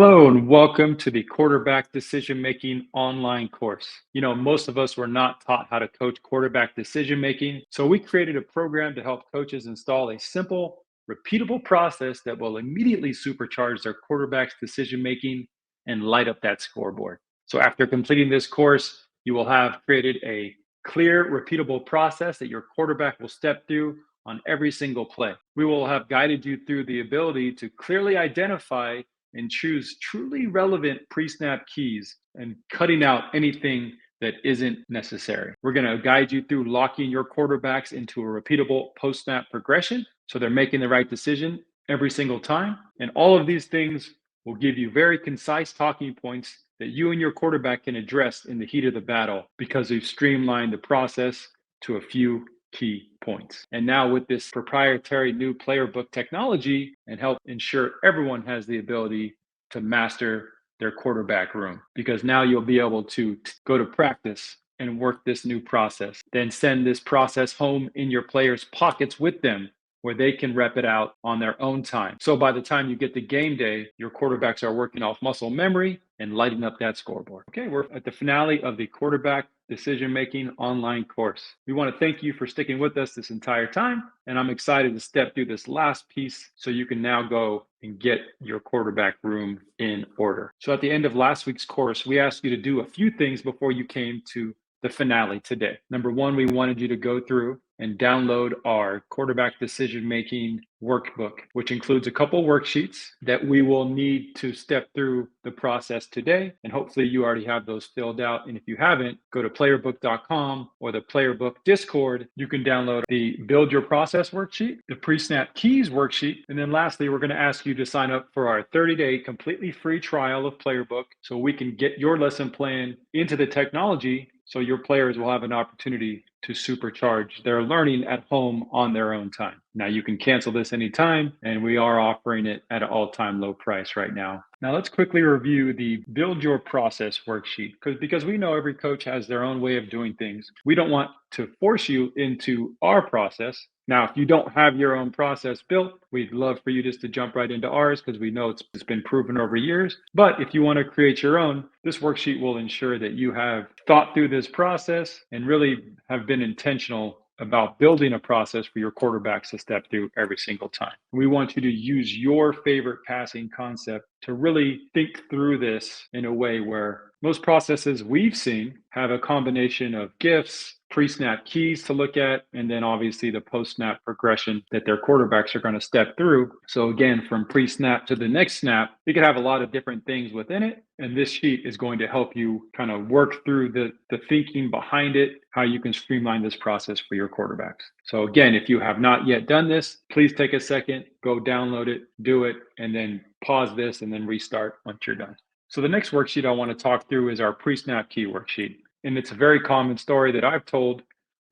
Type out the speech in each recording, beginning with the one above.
Hello and welcome to the quarterback decision making online course. Most of us were not taught how to coach quarterback decision making. So we created a program to help coaches install a simple, repeatable process that will immediately supercharge their quarterback's decision making and light up that scoreboard. So after completing this course, you will have created a clear, repeatable process that your quarterback will step through on every single play. We will have guided you through the ability to clearly identify and choose truly relevant pre-snap keys and cutting out anything that isn't necessary. We're going to guide you through locking your quarterbacks into a repeatable post-snap progression so they're making the right decision every single time. And all of these things will give you very concise talking points that you and your quarterback can address in the heat of the battle because we've streamlined the process to a few key points. And now with this proprietary new player book technology and help ensure everyone has the ability to master their quarterback room, because now you'll be able to go to practice and work this new process, then send this process home in your players' pockets with them where they can rep it out on their own time. So by the time you get to game day, your quarterbacks are working off muscle memory and lighting up that scoreboard. Okay, we're at the finale of the quarterback decision-making online course. We want to thank you for sticking with us this entire time, and I'm excited to step through this last piece so you can now go and get your quarterback room in order. So at the end of last week's course, we asked you to do a few things before you came to the finale today. Number one, we wanted you to go through and download our quarterback decision making workbook, which includes a couple worksheets that we will need to step through the process today. And hopefully you already have those filled out. And if you haven't, go to playerbook.com or the Playerbook Discord. You can download the Build Your Process worksheet, the Pre-Snap Keys worksheet. And then lastly, we're going to ask you to sign up for our 30-day completely free trial of Playerbook so we can get your lesson plan into the technology so your players will have an opportunity to supercharge their learning at home on their own time. Now you can cancel this anytime, and we are offering it at an all-time low price right now. Now let's quickly review the Build Your Process worksheet because we know every coach has their own way of doing things. We don't want to force you into our process. Now, if you don't have your own process built, we'd love for you just to jump right into ours because we know it's been proven over years. But if you want to create your own, this worksheet will ensure that you have thought through this process and really have been intentional about building a process for your quarterbacks to step through every single time. We want you to use your favorite passing concept to really think through this in a way where most processes we've seen have a combination of gifts, pre-snap keys to look at, and then obviously the post-snap progression that their quarterbacks are going to step through. So again, from pre-snap to the next snap, you could have a lot of different things within it. And this sheet is going to help you kind of work through the thinking behind it, how you can streamline this process for your quarterbacks. So again, if you have not yet done this, please take a second, go download it, do it, and then pause this and then restart once you're done. So the next worksheet I want to talk through is our pre-snap key worksheet. And it's a very common story that I've told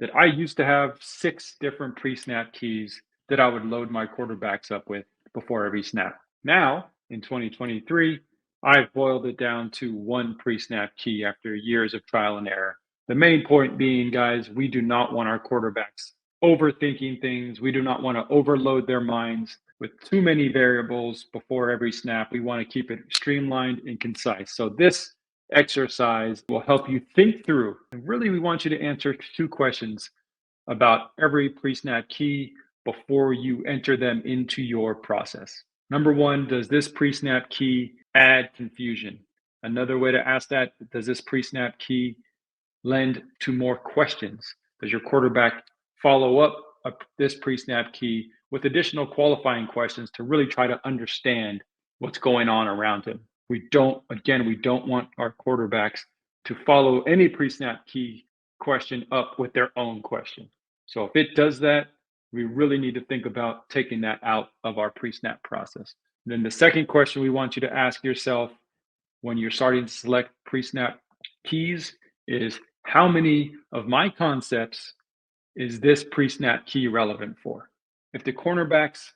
that I used to have 6 different pre-snap keys that I would load my quarterbacks up with before every snap. Now, in 2023, I've boiled it down to 1 pre-snap key after years of trial and error. The main point being, guys, we do not want our quarterbacks overthinking things. We do not want to overload their minds with too many variables before every snap. We want to keep it streamlined and concise. So this exercise will help you think through. And really, we want you to answer 2 questions about every pre-snap key before you enter them into your process. Number 1, does this pre-snap key add confusion? Another way to ask that, does this pre-snap key lend to more questions? Does your quarterback follow up this pre-snap key with additional qualifying questions to really try to understand what's going on around him? We don't want our quarterbacks to follow any pre-snap key question up with their own question. So if it does that, we really need to think about taking that out of our pre-snap process. And then the second question we want you to ask yourself when you're starting to select pre-snap keys is, how many of my concepts is this pre-snap key relevant for? If the cornerback's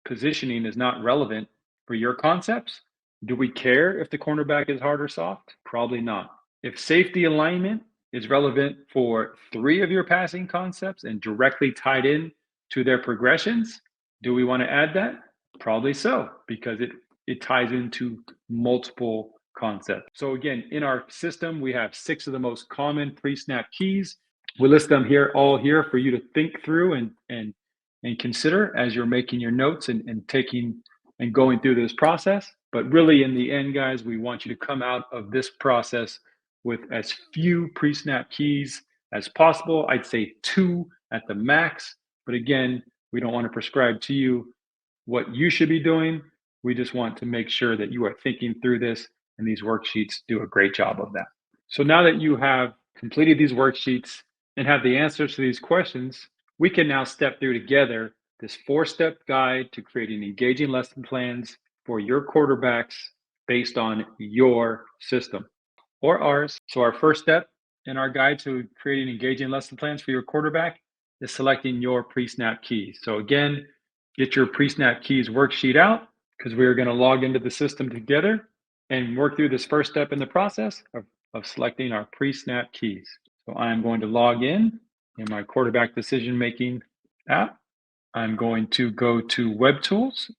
positioning is not relevant for your concepts, do we care if the cornerback is hard or soft? Probably not. If safety alignment is relevant for 3 of your passing concepts and directly tied in to their progressions, do we want to add that? Probably so, because it it ties into multiple concepts. So again, in our system, we have 6 of the most common pre-snap keys. We list them here, all here for you to think through and consider as you're making your notes and taking and going through this process. But really, in the end, guys, we want you to come out of this process with as few pre-snap keys as possible. I'd say 2 at the max. But again, we don't want to prescribe to you what you should be doing. We just want to make sure that you are thinking through this, and these worksheets do a great job of that. So now that you have completed these worksheets and have the answers to these questions, we can now step through together this 4-step guide to creating engaging lesson plans for your quarterbacks based on your system or ours. So our first step in our guide to creating engaging lesson plans for your quarterback is selecting your pre-snap keys. So again, get your pre-snap keys worksheet out because we are going to log into the system together and work through this first step in the process of selecting our pre-snap keys. So I'm going to log in my quarterback decision-making app. I'm going to go to Web Tools,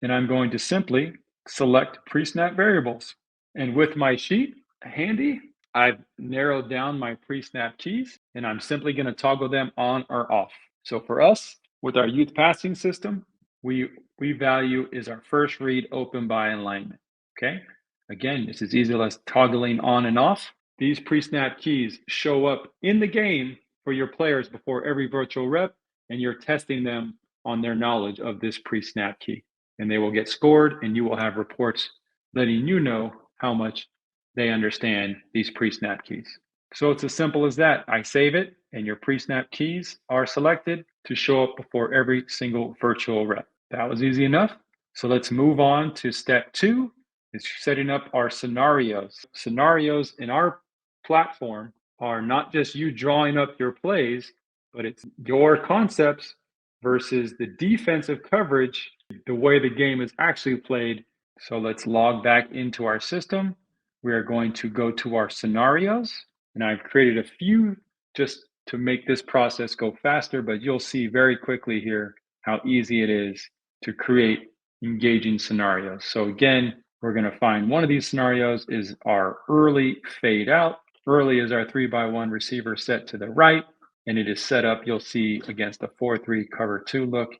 and I'm going to simply select pre-snap variables. And with my sheet handy, I've narrowed down my pre-snap keys, and I'm simply going to toggle them on or off. So for us, with our youth passing system, we value is our first read open by alignment. Okay. Again, this is easy as toggling on and off. These pre-snap keys show up in the game for your players before every virtual rep, and you're testing them on their knowledge of this pre-snap key. And they will get scored, and you will have reports letting you know how much they understand these pre-snap keys. So it's as simple as that. I save it, and your pre-snap keys are selected to show up before every single virtual rep. That was easy enough. So let's move on to step 2. It's setting up our scenarios. Scenarios in our platform are not just you drawing up your plays, but it's your concepts versus the defensive coverage, the way the game is actually played. So let's log back into our system. We are going to go to our scenarios, and I've created a few just to make this process go faster, but you'll see very quickly here how easy it is to create engaging scenarios. So again, we're going to find one of these scenarios is our early fade out. Early is our 3-by-1 receiver set to the right, and it is set up, you'll see, against a 4-3 cover 2 look.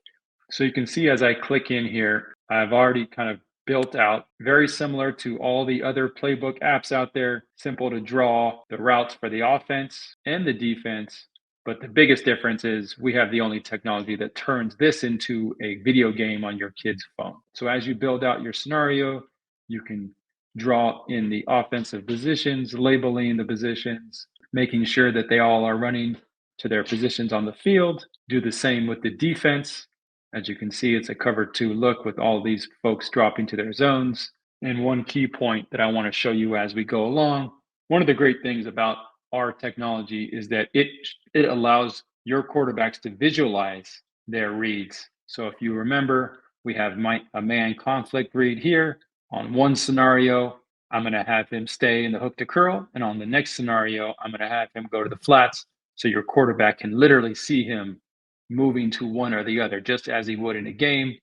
So you can see as I click in here, I've already kind of built out, very similar to all the other playbook apps out there, simple to draw the routes for the offense and the defense. But the biggest difference is we have the only technology that turns this into a video game on your kid's phone. So as you build out your scenario, you can draw in the offensive positions, labeling the positions, making sure that they all are running to their positions on the field. Do the same with the defense. As you can see, it's a cover 2 look with all these folks dropping to their zones. And one key point that I want to show you as we go along, one of the great things about our technology is that it allows your quarterbacks to visualize their reads. So if you remember, we have a man conflict read here. On one scenario, I'm going to have him stay in the hook to curl. And on the next scenario, I'm going to have him go to the flats. So your quarterback can literally see him moving to one or the other, just as he would in a game,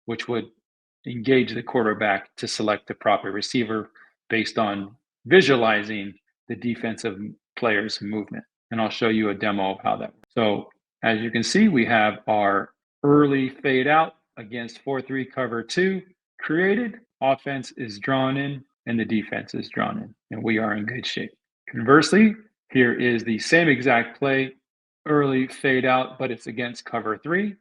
which would engage the quarterback to select the proper receiver based on visualizing the defensive player's movement. And I'll show you a demo of how that works. So as you can see, we have our early fade out against 4-3 cover 2 created. Offense is drawn in and the defense is drawn in, and we are in good shape. Conversely, here is the same exact play, early fade out, but it's against cover 3.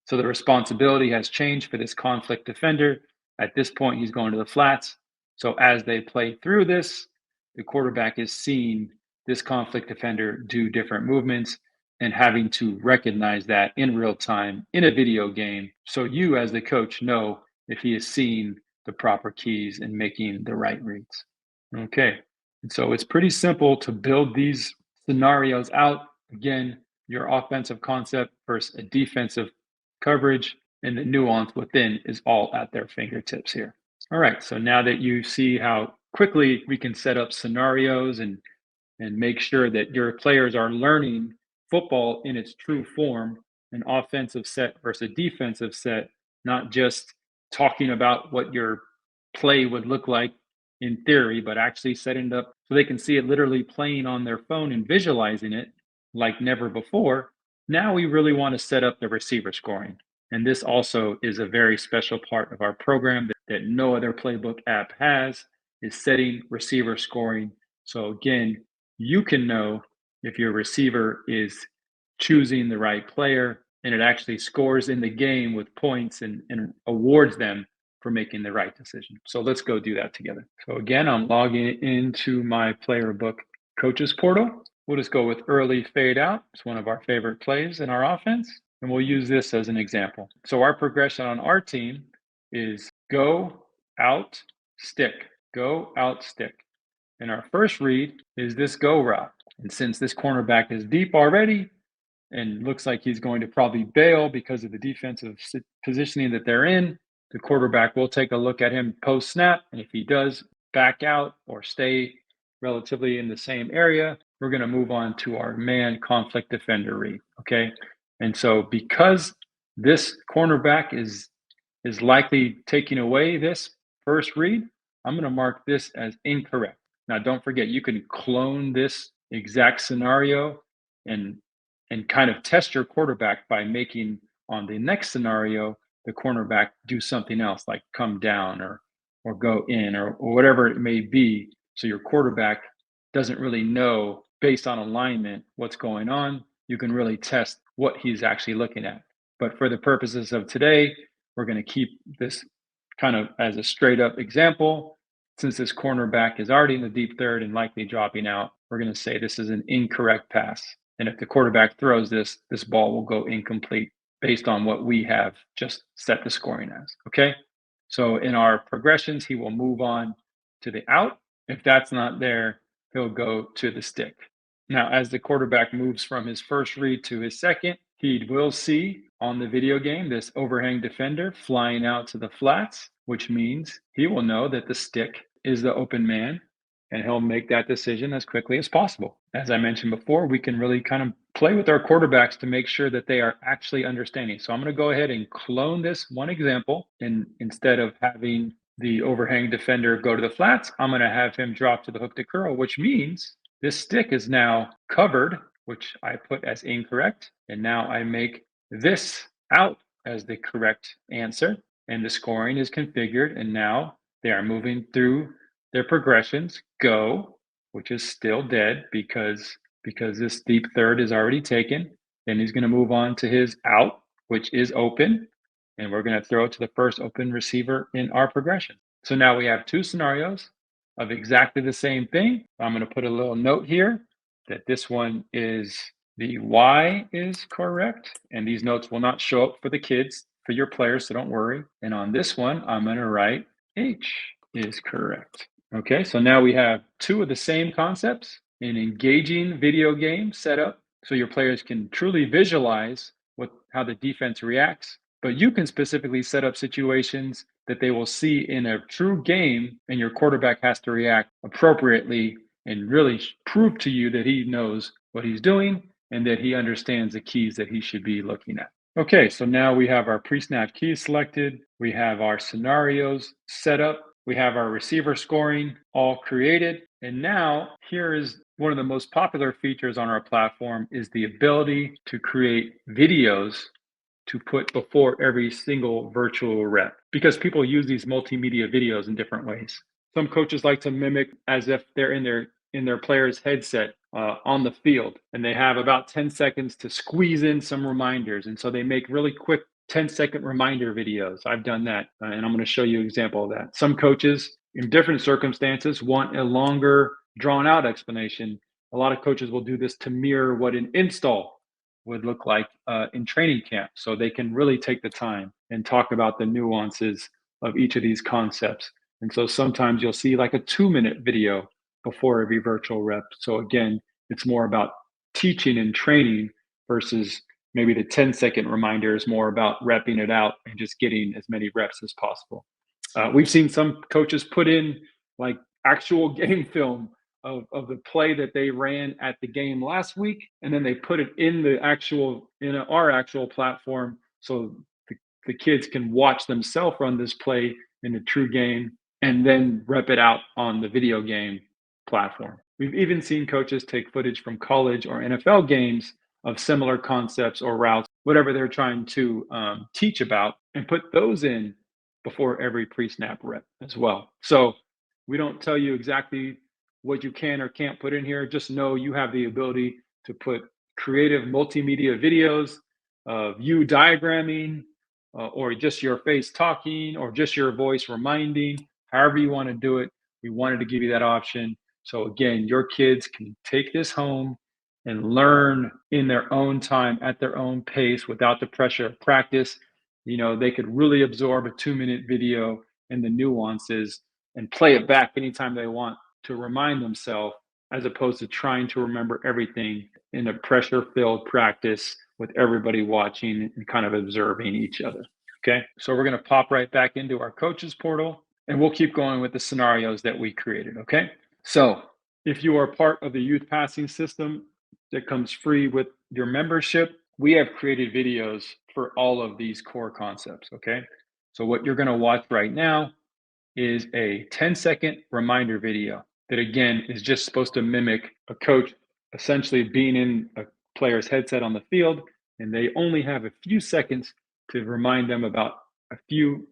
So the responsibility has changed for this conflict defender. At this point, he's going to the flats. So as they play through this, the quarterback is seeing this conflict defender do different movements and having to recognize that in real time in a video game. So you as the coach know if he is seeing the proper keys and making the right reads. Okay. And so it's pretty simple to build these scenarios out. Again, your offensive concept versus a defensive coverage, and the nuance within is all at their fingertips here. All right, so now that you see how quickly we can set up scenarios and make sure that your players are learning football in its true form, an offensive set versus a defensive set, not just talking about what your play would look like in theory, but actually setting it up so they can see it literally playing on their phone and visualizing it like never before. Now we really want to set up the receiver scoring. And this also is a very special part of our program that no other playbook app has is setting receiver scoring. So again, you can know if your receiver is choosing the right player and it actually scores in the game with points and awards them for making the right decision. So let's go do that together. So again, I'm logging into my player book coaches portal. We'll just go with early fade out. It's one of our favorite plays in our offense. And we'll use this as an example. So our progression on our team is go, out, stick, go, out, stick. And our first read is this go route. And since this cornerback is deep already and looks like he's going to probably bail because of the defensive positioning that they're in, the quarterback will take a look at him post snap. And if he does back out or stay relatively in the same area, we're going to move on to our man conflict defender read. Okay. And so because this cornerback is likely taking away this first read, I'm going to mark this as incorrect. Now, don't forget, you can clone this exact scenario and kind of test your quarterback by making on the next scenario the cornerback do something else like come down or go in or whatever it may be. So your quarterback doesn't really know based on alignment what's going on. You can really test what he's actually looking at. But for the purposes of today, we're going to keep this kind of as a straight up example. Since this cornerback is already in the deep third and likely dropping out, we're going to say this is an incorrect pass. And if the quarterback throws this ball will go incomplete based on what we have just set the scoring as. Okay. So in our progressions, he will move on to the out. If that's not there, he'll go to the stick. Now, as the quarterback moves from his first read to his second, he will see on the video game this overhang defender flying out to the flats, which means he will know that the stick is the open man and he'll make that decision as quickly as possible. As I mentioned before, we can really kind of play with our quarterbacks to make sure that they are actually understanding. So I'm going to go ahead and clone this one example. And instead of having the overhang defender go to the flats, I'm going to have him drop to the hook to curl, which means this stick is now covered, which I put as incorrect. And now I make this out as the correct answer. And the scoring is configured. And now they are moving through their progressions. Go, which is still dead because this deep third is already taken. Then he's going to move on to his out, which is open. And we're going to throw it to the first open receiver in our progression. So now we have two scenarios of exactly the same thing. I'm going to put a little note here that this one is the Y is correct. And these notes will not show up for the kids, for your players, so don't worry. And on this one, I'm going to write H is correct. Okay, so now we have two of the same concepts, an engaging video game setup so your players can truly visualize how the defense reacts, but you can specifically set up situations that they will see in a true game, and your quarterback has to react appropriately and really prove to you that he knows what he's doing and that he understands the keys that he should be looking at. Okay, so now we have our pre-snap keys selected. We have our scenarios set up. We have our receiver scoring all created. And now here is one of the most popular features on our platform is the ability to create videos to put before every single virtual rep because people use these multimedia videos in different ways. Some coaches like to mimic as if they're in their player's headset on the field, and they have about 10 seconds to squeeze in some reminders. And so they make really quick 10-second reminder videos. I've done that, and I'm going to show you an example of that. Some coaches in different circumstances want a longer, drawn out explanation. A lot of coaches will do this to mirror what an install would look like in training camp. So they can really take the time and talk about the nuances of each of these concepts. And so sometimes you'll see like a 2-minute video before every virtual rep. So again, it's more about teaching and training versus maybe the 10-second reminder is more about repping it out and just getting as many reps as possible. We've seen some coaches put in like actual game film of the play that they ran at the game last week, and then they put it in our actual platform so the kids can watch themselves run this play in a true game and then rep it out on the video game platform. We've even seen coaches take footage from college or NFL games of similar concepts or routes, whatever they're trying to teach about, and put those in before every pre-snap rep as well. So we don't tell you exactly what you can or can't put in here. Just know you have the ability to put creative multimedia videos of you diagramming, or just your face talking, or just your voice reminding, however you want to do it. We wanted to give you that option. So again, your kids can take this home and learn in their own time, at their own pace, without the pressure of practice. They could really absorb a 2-minute video and the nuances and play it back anytime they want to remind themselves, as opposed to trying to remember everything in a pressure filled practice with everybody watching and kind of observing each other. Okay, so we're going to pop right back into our coaches portal, and we'll keep going with the scenarios that we created. Okay, so if you are part of the youth passing system that comes free with your membership, we have created videos for all of these core concepts. Okay, so what you're going to watch right now is a 10-second reminder video that, again, is just supposed to mimic a coach essentially being in a player's headset on the field, and they only have a few seconds to remind them about a few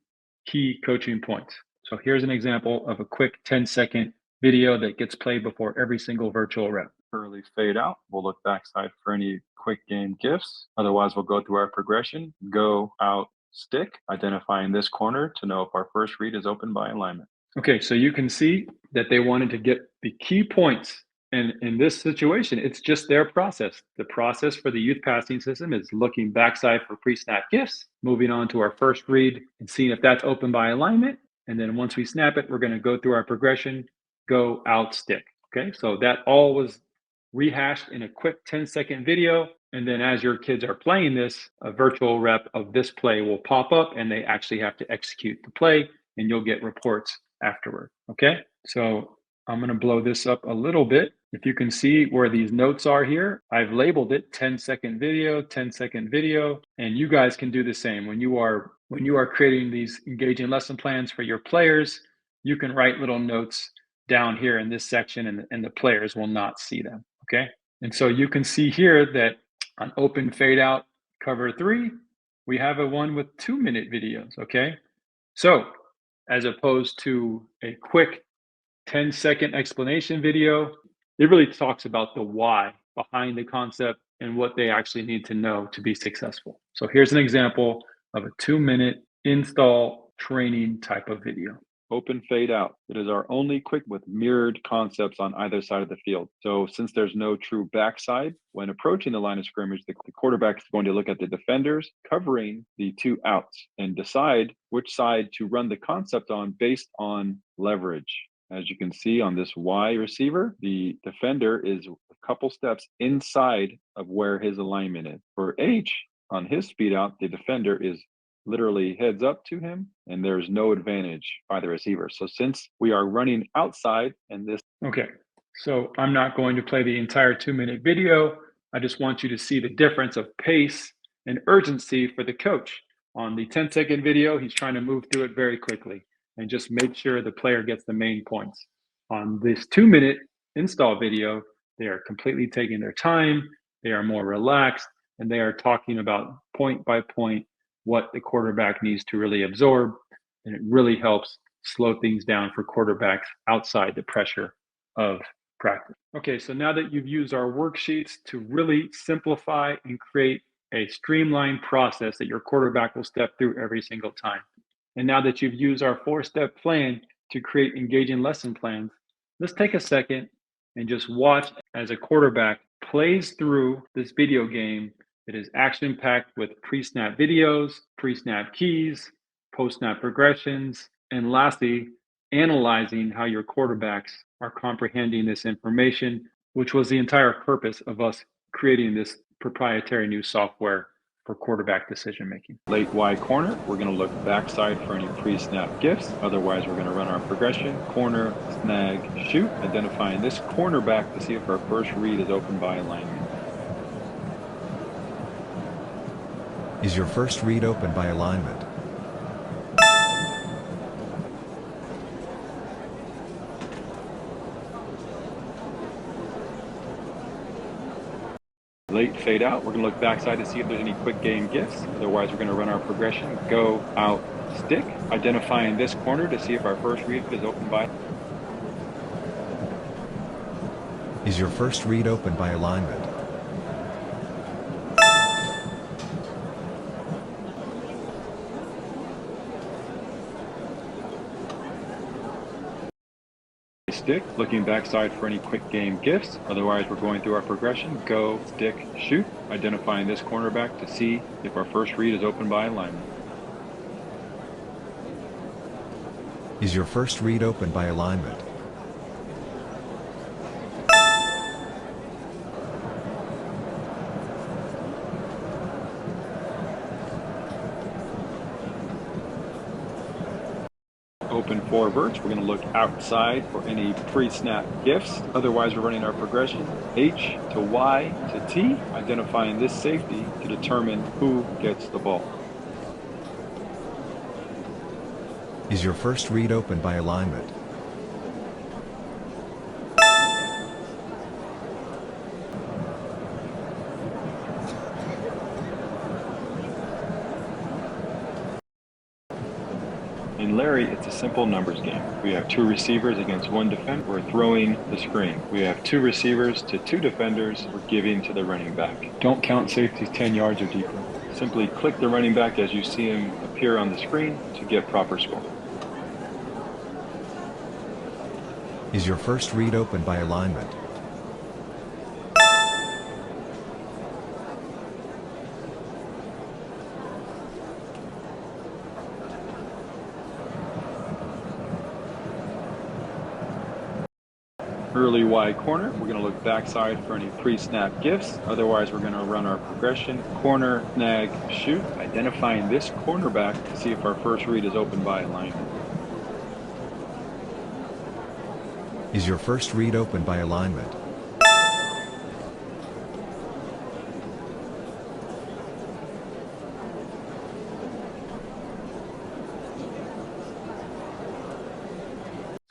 key coaching points. So here's an example of a quick 10-second video that gets played before every single virtual rep. Early fade out. We'll look backside for any quick game gifts. Otherwise, we'll go through our progression, go out, stick, identifying this corner to know if our first read is open by alignment. Okay, so you can see that they wanted to get the key points. And in this situation, it's just their process. The process for the youth passing system is looking backside for pre-snap gifts, moving on to our first read and seeing if that's open by alignment. And then once we snap it, we're going to go through our progression, go out, stick. Okay, so that all was rehashed in a quick 10-second video. And then as your kids are playing this, a virtual rep of this play will pop up and they actually have to execute the play, and you'll get reports afterward. Okay, so I'm going to blow this up a little bit. If you can see where these notes are here, I've labeled it 10-second video, 10-second video, and you guys can do the same. When you are creating these engaging lesson plans for your players, you can write little notes down here in this section, and the players will not see them. Okay, and so you can see here that on open fade out cover 3, we have a one with 2-minute videos. Okay, so as opposed to a quick 10-second explanation video, it really talks about the why behind the concept and what they actually need to know to be successful. So here's an example of a 2-minute install training type of video. Open fade out. It is our only quick with mirrored concepts on either side of the field. So since there's no true backside, when approaching the line of scrimmage, the quarterback is going to look at the defenders covering the 2 outs and decide which side to run the concept on based on leverage. As you can see on this Y receiver, the defender is a couple steps inside of where his alignment is. For H, on his speed out, the defender is literally heads up to him, and there's no advantage by the receiver. So since we are running outside and this... Okay, so I'm not going to play the entire 2-minute video. I just want you to see the difference of pace and urgency for the coach. On the 10-second video, he's trying to move through it very quickly and just make sure the player gets the main points. On this 2-minute install video, they are completely taking their time, they are more relaxed, and they are talking about point by point what the quarterback needs to really absorb. And it really helps slow things down for quarterbacks outside the pressure of practice. Okay, so now that you've used our worksheets to really simplify and create a streamlined process that your quarterback will step through every single time, and now that you've used our 4-step plan to create engaging lesson plans, let's take a second and just watch as a quarterback plays through this video game that is action-packed with pre-snap videos, pre-snap keys, post-snap progressions, and lastly, analyzing how your quarterbacks are comprehending this information, which was the entire purpose of us creating this proprietary new software for quarterback decision making. Late Y corner, we're going to look backside for any pre-snap gifts. Otherwise, we're going to run our progression, corner, snag, shoot, identifying this cornerback to see if our first read is open by alignment. Is your first read open by alignment? late fade out. We're going to look backside to see if there's any quick game gifts. Otherwise, we're going to run our progression, go, out, stick, identifying this corner to see if our first read is open by. Is your first read open by alignment? Stick, looking backside for any quick game gifts. Otherwise, we're going through our progression, go, stick, shoot, identifying this cornerback to see if our first read is open by alignment. Is your first read open by alignment? Open four verts. We're going to look outside for any pre-snap gifts. Otherwise, we're running our progression H to Y to T, identifying this safety to determine who gets the ball. Is your first read open by alignment? In Larry, it's a simple numbers game. We have two receivers against one defender. We're throwing the screen. We have two receivers to two defenders. We're giving to the running back. Don't count safeties 10 yards or deeper. Simply click the running back as you see him appear on the screen to get proper score. Is your first read open by alignment? Early wide corner, we're going to look backside for any pre-snap gifts. Otherwise, we're going to run our progression, corner, snag, shoot, identifying this cornerback to see if our first read is open by alignment. Is your first read open by alignment?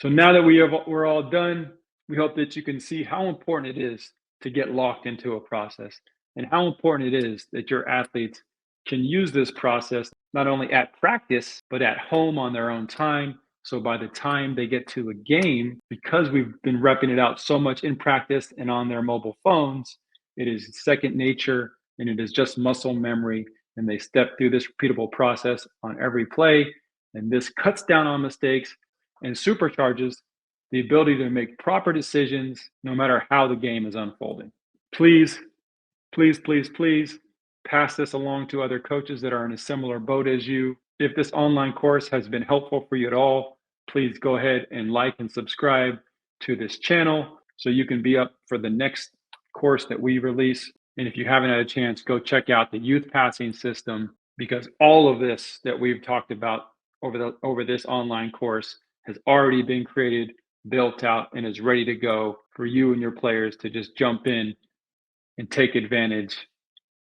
So now that we're all done, we hope that you can see how important it is to get locked into a process and how important it is that your athletes can use this process not only at practice, but at home on their own time. So by the time they get to a game, because we've been repping it out so much in practice and on their mobile phones, it is second nature and it is just muscle memory. And they step through this repeatable process on every play. And this cuts down on mistakes and supercharges the ability to make proper decisions no matter how the game is unfolding. Please, please, please, please pass this along to other coaches that are in a similar boat as you. If this online course has been helpful for you at all, please go ahead and like and subscribe to this channel so you can be up for the next course that we release. And if you haven't had a chance, go check out the youth passing system, because all of this that we've talked about over this online course has already been created, built out, and is ready to go for you and your players to just jump in and take advantage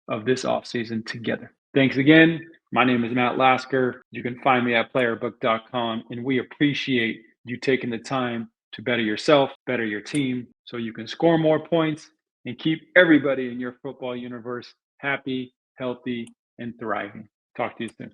of this offseason together. Thanks again. My name is Matt Lasker. You can find me at playerbook.com, and we appreciate you taking the time to better yourself, better your team, so you can score more points and keep everybody in your football universe happy, healthy, and thriving. Talk to you soon.